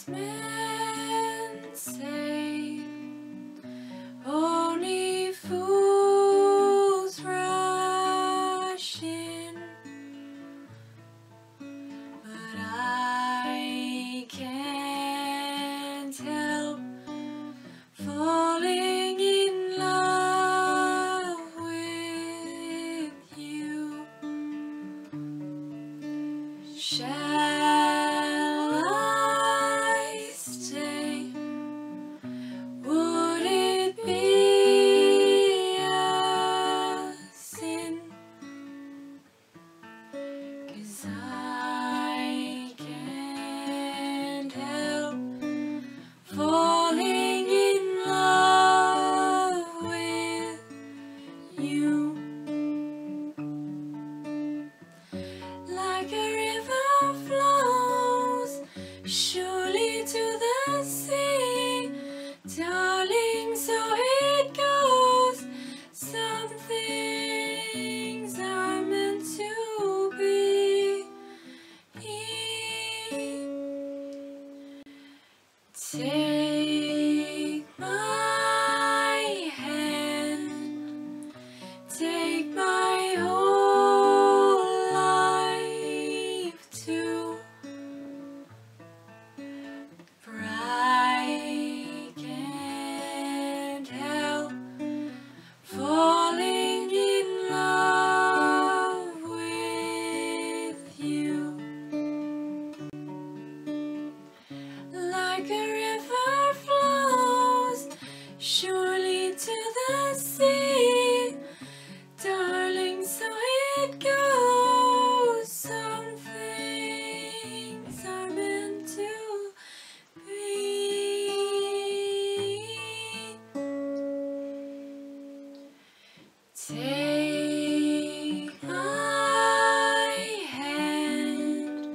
men say only fools rush in, but I can't help falling in love with you. Shall I stay? Would it be a sin? 'Cause I can't help falling in love with you. Like a river flows surely to the sea, darling, so it goes. Some things are meant to be. Take my hand, take my whole life too, for I can't help falling in love with you. Like a river flows surely to the sea, darling, so it goes. Some things are meant to be. Take my hand,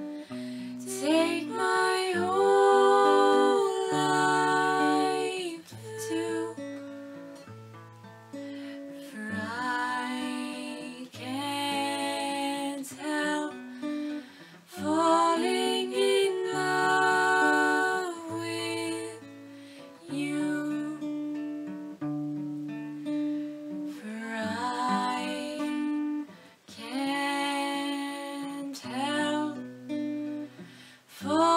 take my whole life too, for I can't help falling in love with you, for I can't help falling